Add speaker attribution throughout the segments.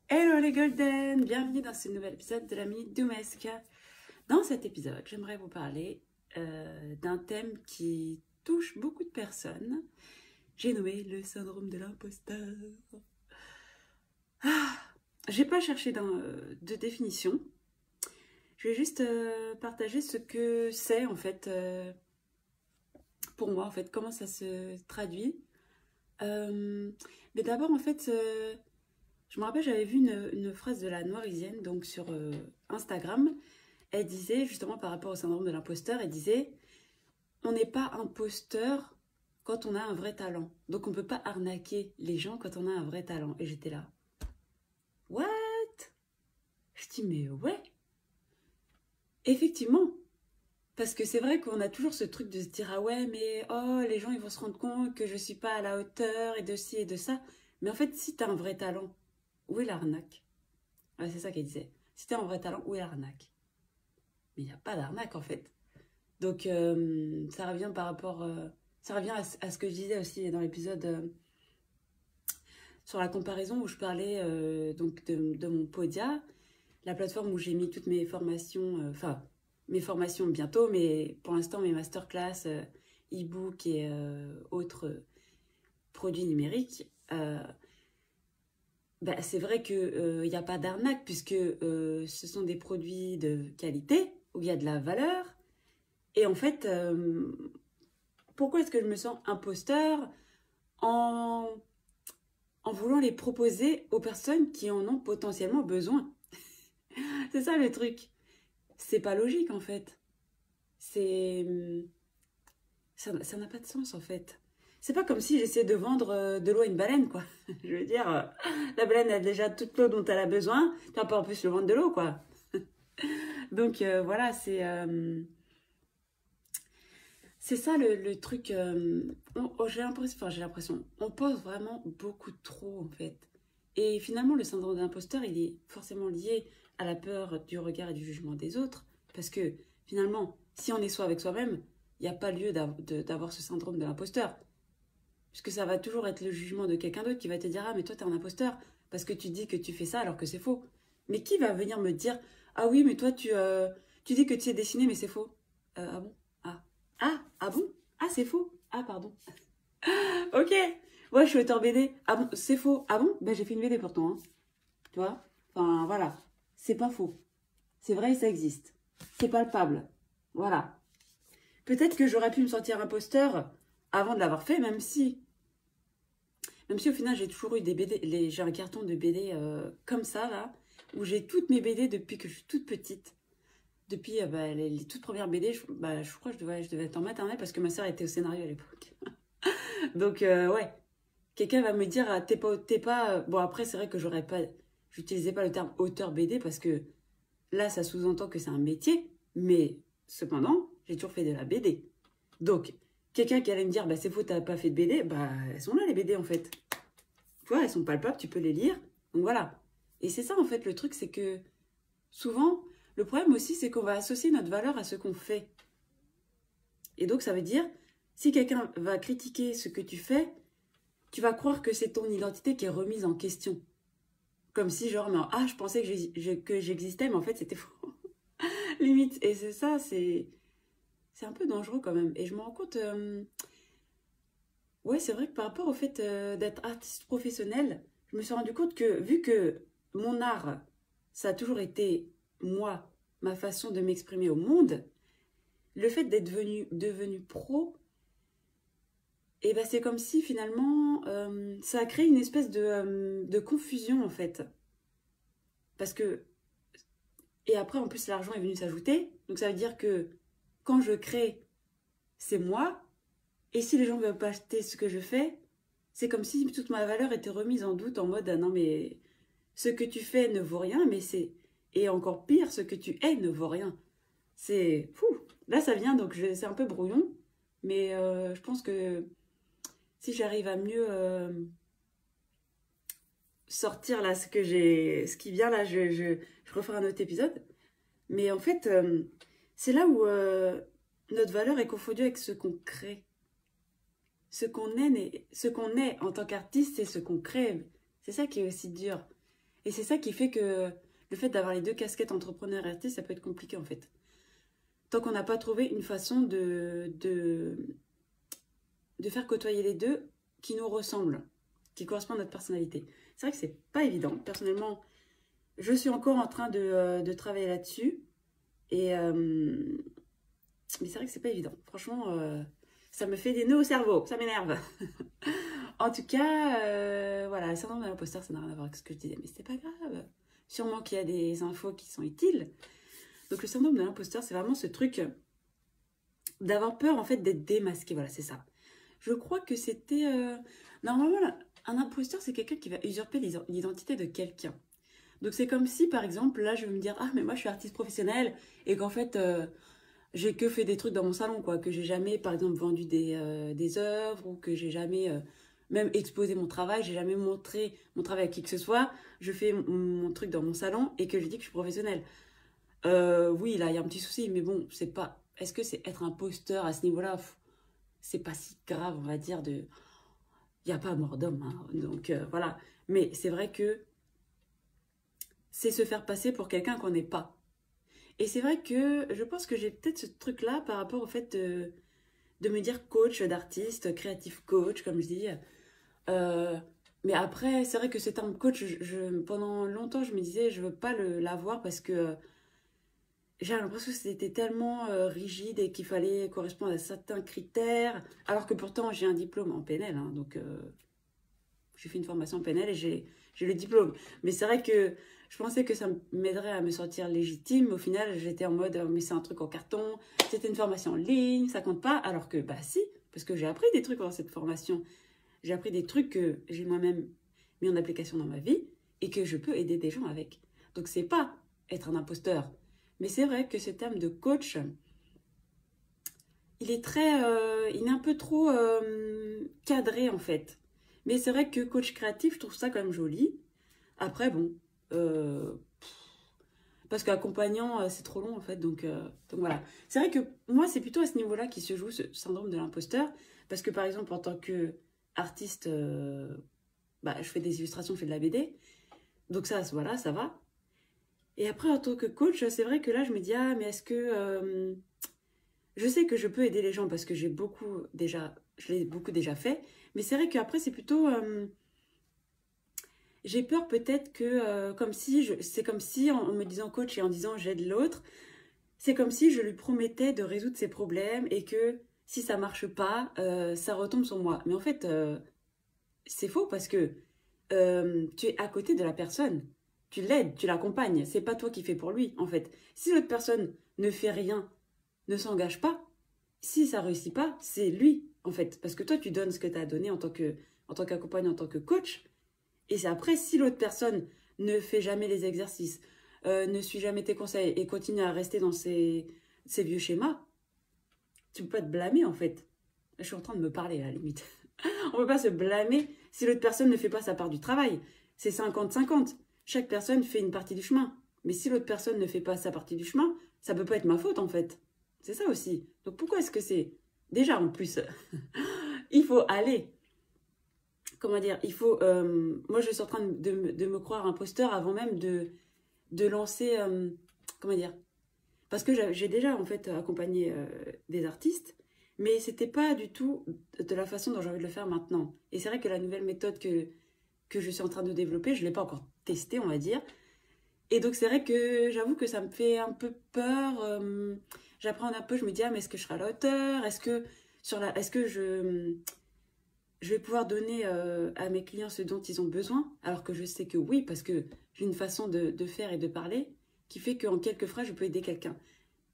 Speaker 1: Hello les Golden, bienvenue dans ce nouvel épisode de la Minute Doumesque. Dans cet épisode, j'aimerais vous parler d'un thème qui touche beaucoup de personnes. J'ai nommé le syndrome de l'imposteur. J'ai pas cherché de définition. Je vais juste partager ce que c'est en fait pour moi, en fait, comment ça se traduit. Mais d'abord, en fait, je me rappelle, j'avais vu une phrase de la Noirisienne, donc sur Instagram. Elle disait, justement par rapport au syndrome de l'imposteur, elle disait « On n'est pas imposteur quand on a un vrai talent. Donc on ne peut pas arnaquer les gens quand on a un vrai talent. » Et j'étais là. What? Je dis mais ouais. Effectivement. Parce que c'est vrai qu'on a toujours ce truc de se dire « Ah ouais, mais oh, les gens ils vont se rendre compte que je ne suis pas à la hauteur et de ci et de ça. » Mais en fait, si tu as un vrai talent, où est l'arnaque? Ouais, c'est ça qu'elle disait. Si tu as un vrai talent, où est l'arnaque? Mais il n'y a pas d'arnaque en fait. Donc ça revient par rapport... ça revient à ce que je disais aussi dans l'épisode sur la comparaison où je parlais donc de mon Podia, la plateforme où j'ai mis toutes mes formations, enfin mes formations bientôt, mais pour l'instant mes masterclass, e-book et autres produits numériques. Bah, c'est vrai qu'il n'y a pas d'arnaque puisque ce sont des produits de qualité où il y a de la valeur. Et en fait, pourquoi est-ce que je me sens imposteur en voulant les proposer aux personnes qui en ont potentiellement besoin? C'est ça le truc. C'est pas logique en fait. Ça n'a pas de sens en fait. C'est pas comme si j'essayais de vendre de l'eau à une baleine, quoi. Je veux dire, la baleine a déjà toute l'eau dont elle a besoin, tu vas pas en plus le vendre de l'eau, quoi. Donc voilà, c'est ça le truc. J'ai l'impression, on pose vraiment beaucoup trop en fait. Et finalement, le syndrome de l'imposteur, il est forcément lié à la peur du regard et du jugement des autres. Parce que finalement, si on est soi avec soi-même, il n'y a pas lieu d'avoir ce syndrome de l'imposteur. Puisque ça va toujours être le jugement de quelqu'un d'autre qui va te dire « Ah, mais toi, t'es un imposteur parce que tu dis que tu fais ça alors que c'est faux. » Mais qui va venir me dire « Ah oui, mais toi, tu dis que tu sais dessiner, mais c'est faux. » Ah bon? Ah bon? Ah, c'est faux. Ah, pardon. Ok. Ouais, je suis auteur BD. Ah bon, c'est faux. Ah bon? Ben, j'ai fait une BD pourtant. Hein. Tu vois? Enfin, voilà. C'est pas faux. C'est vrai, ça existe. C'est palpable. Voilà. Peut-être que j'aurais pu me sentir imposteur avant de l'avoir fait, même si au final, j'ai toujours eu des BD. J'ai un carton de BD comme ça, là, où j'ai toutes mes BD depuis que je suis toute petite. Depuis les toutes premières BD, je crois que je devais être en maternelle parce que ma sœur était au scénario à l'époque. Donc, ouais, quelqu'un va me dire, ah, t'es pas... Bon, après, c'est vrai que j'utilisais pas le terme auteur BD parce que là, ça sous-entend que c'est un métier, mais cependant, j'ai toujours fait de la BD. Donc, quelqu'un qui allait me dire, bah, c'est faux, t'as pas fait de BD, bah, elles sont là, les BD, en fait. Tu vois, elles sont palpables, tu peux les lire. Donc, voilà. Et c'est ça, en fait, le truc, c'est que souvent, le problème aussi, c'est qu'on va associer notre valeur à ce qu'on fait. Et donc, ça veut dire, si quelqu'un va critiquer ce que tu fais, tu vas croire que c'est ton identité qui est remise en question. Comme si, genre, mais, ah, je pensais que j'existais, mais en fait, c'était faux. Limite. Et c'est ça, c'est un peu dangereux quand même. Et je me rends compte, ouais, c'est vrai que par rapport au fait d'être artiste professionnel, je me suis rendu compte que, vu que mon art, ça a toujours été, moi, ma façon de m'exprimer au monde, le fait d'être devenu pro, et ben c'est comme si finalement ça a créé une espèce de confusion en fait. Parce que, et après en plus l'argent est venu s'ajouter, donc ça veut dire que quand je crée, c'est moi, et si les gens ne veulent pas acheter ce que je fais, c'est comme si toute ma valeur était remise en doute en mode ah non mais ce que tu fais ne vaut rien, mais c'est, et encore pire, ce que tu es ne vaut rien. C'est fou. Là ça vient, donc c'est un peu brouillon, mais je pense que si j'arrive à mieux sortir là ce qui vient là, je referai un autre épisode. Mais en fait, c'est là où notre valeur est confondue avec ce qu'on crée. Ce qu'on est en tant qu'artiste, c'est ce qu'on crée. C'est ça qui est aussi dur. Et c'est ça qui fait que le fait d'avoir les deux casquettes entrepreneur et artiste, ça peut être compliqué en fait. Tant qu'on n'a pas trouvé une façon de faire côtoyer les deux qui nous ressemblent, qui correspondent à notre personnalité. C'est vrai que c'est pas évident. Personnellement, je suis encore en train de travailler là-dessus. Mais c'est vrai que c'est pas évident. Franchement, ça me fait des nœuds au cerveau. Ça m'énerve. En tout cas, voilà, le syndrome de l'imposteur, ça n'a rien à voir avec ce que je disais. Mais c'est pas grave. Sûrement qu'il y a des infos qui sont utiles. Donc le syndrome de l'imposteur, c'est vraiment ce truc d'avoir peur en fait d'être démasqué. Voilà, c'est ça. Je crois que c'était... Normalement, un imposteur, c'est quelqu'un qui va usurper l'identité de quelqu'un. Donc c'est comme si, par exemple, là, je vais me dire, ah, mais moi, je suis artiste professionnelle, et qu'en fait, j'ai que fait des trucs dans mon salon, quoi, que j'ai jamais, par exemple, vendu des œuvres, ou que j'ai jamais même exposé mon travail, j'ai jamais montré mon travail à qui que ce soit, je fais mon truc dans mon salon, et que je dis que je suis professionnelle. Oui, là, il y a un petit souci, mais bon, c'est pas... Est-ce que c'est être imposteur à ce niveau-là? C'est pas si grave, on va dire, de... Il n'y a pas mort d'homme, hein, donc voilà. Mais c'est vrai que c'est se faire passer pour quelqu'un qu'on n'est pas. Et c'est vrai que je pense que j'ai peut-être ce truc-là par rapport au fait de me dire coach d'artiste, créatif coach, comme je dis. Euh, mais après, c'est vrai que ce terme coach, pendant longtemps, je me disais, je veux pas l'avoir parce que j'ai l'impression que c'était tellement rigide et qu'il fallait correspondre à certains critères, alors que pourtant j'ai un diplôme en PNL, hein, donc j'ai fait une formation en PNL et j'ai le diplôme. Mais c'est vrai que je pensais que ça m'aiderait à me sentir légitime. Au final, j'étais en mode, mais c'est un truc en carton, c'était une formation en ligne, ça compte pas. Alors que, bah si, parce que j'ai appris des trucs dans cette formation. J'ai appris des trucs que j'ai moi-même mis en application dans ma vie et que je peux aider des gens avec. Donc c'est pas être un imposteur. Mais c'est vrai que ce terme de coach, il est un peu trop cadré en fait. Mais c'est vrai que coach créatif, je trouve ça quand même joli. Après, bon, euh, parce qu'accompagnant, c'est trop long en fait. Donc voilà. C'est vrai que moi, c'est plutôt à ce niveau-là qui se joue ce syndrome de l'imposteur. Parce que par exemple, en tant qu'artiste, bah, je fais des illustrations, je fais de la BD. Donc ça, voilà, ça va. Et après, en tant que coach, c'est vrai que là, je me dis, ah, mais est-ce que... je sais que je peux aider les gens parce que je l'ai beaucoup déjà fait. Mais c'est vrai qu'après, c'est plutôt... j'ai peur peut-être que, c'est comme si, en me disant coach et en disant j'aide l'autre, c'est comme si je lui promettais de résoudre ses problèmes et que si ça marche pas, ça retombe sur moi. Mais en fait, c'est faux parce que tu es à côté de la personne. Tu l'aides, tu l'accompagnes. C'est pas toi qui fais pour lui, en fait. Si l'autre personne ne fait rien, ne s'engage pas, si ça réussit pas, c'est lui, en fait. Parce que toi, tu donnes ce que tu as donné en tant qu'accompagnant, en tant que coach. Et c'est après, si l'autre personne ne fait jamais les exercices, ne suit jamais tes conseils et continue à rester dans ses vieux schémas, tu peux pas te blâmer, en fait. Je suis en train de me parler, à la limite. On peut pas se blâmer si l'autre personne ne fait pas sa part du travail. C'est 50-50. Chaque personne fait une partie du chemin. Mais si l'autre personne ne fait pas sa partie du chemin, ça peut pas être ma faute, en fait. C'est ça aussi. Donc pourquoi est-ce que c'est... Déjà, en plus, il faut aller. Comment dire, il faut... moi, je suis en train de me croire imposteur avant même de lancer... comment dire? Parce que j'ai déjà, en fait, accompagné des artistes, mais c'était pas du tout de la façon dont j'ai envie de le faire maintenant. Et c'est vrai que la nouvelle méthode que je suis en train de développer, je ne l'ai pas encore testée, on va dire. Et donc, c'est vrai que j'avoue que ça me fait un peu peur. J'apprends un peu, je me dis, ah, mais est-ce que je serai à la hauteur? Est-ce que je vais pouvoir donner à mes clients ce dont ils ont besoin? Alors que je sais que oui, parce que j'ai une façon de faire et de parler qui fait qu'en quelques phrases, je peux aider quelqu'un.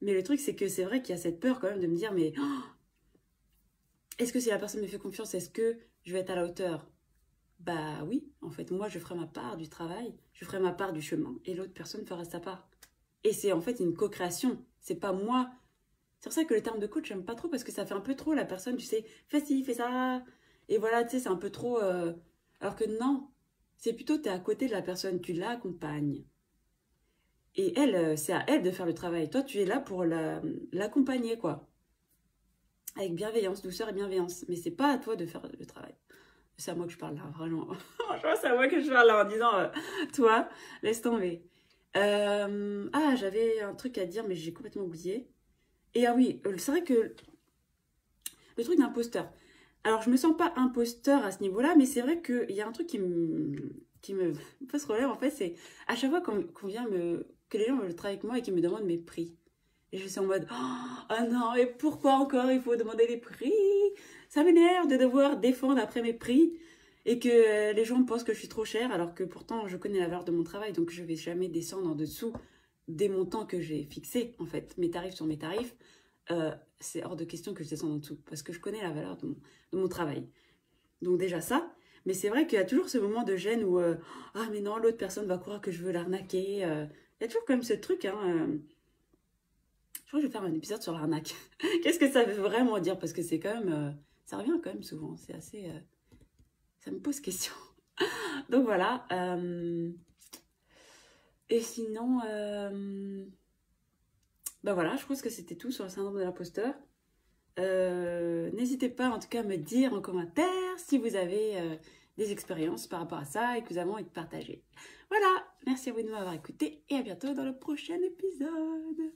Speaker 1: Mais le truc, c'est que c'est vrai qu'il y a cette peur quand même de me dire, mais oh, est-ce que si la personne me fait confiance, est-ce que je vais être à la hauteur? Bah oui, en fait, moi, je ferai ma part du travail, je ferai ma part du chemin, et l'autre personne fera sa part. Et c'est en fait une co-création. C'est pas moi. C'est pour ça que le terme de coach, j'aime pas trop, parce que ça fait un peu trop la personne, tu sais, fais ci, fais ça. Et voilà, tu sais, c'est un peu trop... Alors que non, c'est plutôt, tu es à côté de la personne, tu l'accompagnes. Et elle, c'est à elle de faire le travail. Toi, tu es là pour l'accompagner, quoi. Avec bienveillance, douceur et bienveillance. Mais c'est pas à toi de faire le travail. C'est à moi que je parle là, vraiment. Franchement, c'est à moi que je parle là en disant, toi, laisse tomber. Ah, j'avais un truc à dire, mais j'ai complètement oublié. Et ah oui, c'est vrai que le truc d'imposteur. Alors, je me sens pas imposteur à ce niveau-là, mais c'est vrai qu'il y a un truc qui me pose problème, en fait, c'est à chaque fois qu'on vient que les gens veulent travailler avec moi et qu'ils me demandent mes prix. Et je suis en mode, oh non, et pourquoi encore il faut demander des prix? Ça m'énerve de devoir défendre après mes prix et que les gens pensent que je suis trop chère alors que pourtant je connais la valeur de mon travail, donc je vais jamais descendre en dessous des montants que j'ai fixés, en fait. Mes tarifs sont mes tarifs. C'est hors de question que je descende en dessous parce que je connais la valeur de mon travail. Donc déjà ça, mais c'est vrai qu'il y a toujours ce moment de gêne où ah mais non, l'autre personne va croire que je veux l'arnaquer. Il y a toujours quand même ce truc, hein. Je crois que je vais faire un épisode sur l'arnaque. Qu'est-ce que ça veut vraiment dire? Parce que c'est quand même, ça revient quand même souvent. C'est assez, ça me pose question. Donc voilà. Et sinon, ben voilà, je pense que c'était tout sur le syndrome de l'imposteur. N'hésitez pas en tout cas à me dire en commentaire si vous avez des expériences par rapport à ça et que vous avez envie de partager. Voilà, merci à vous de m'avoir écouté et à bientôt dans le prochain épisode.